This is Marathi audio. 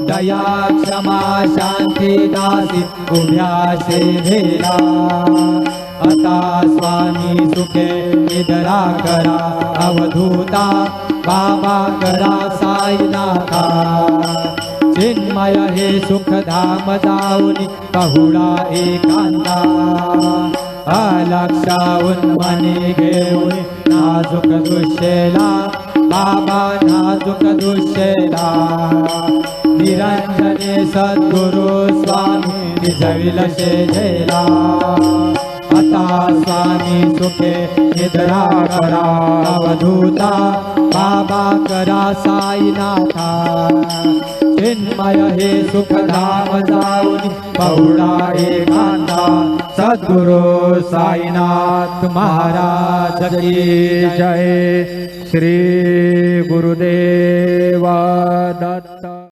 दया क्षमा शांती दासी उभ्या सेवेला आता स्वामी सुखे निद्रा करा अवधूता बाबा करा साईनाथा चिन्मय हे सुखधाम जाऊनी पहुडा एकांता अलक्षाहून मनी घेऊन नाजूक दृश्येला बाबा नाजूक दृश्येला निरंजने सद्गुरु स्वामी निजविल शेजेला आता स्वामी सुखे निद्रा करा अवधूता बाबा करा साईनाथा चिन्मय हे सुखधाम जाऊन पहुडा एकांता सद्गुरु साईनाथ महाराज की जय। श्री गुरुदेव दत्त।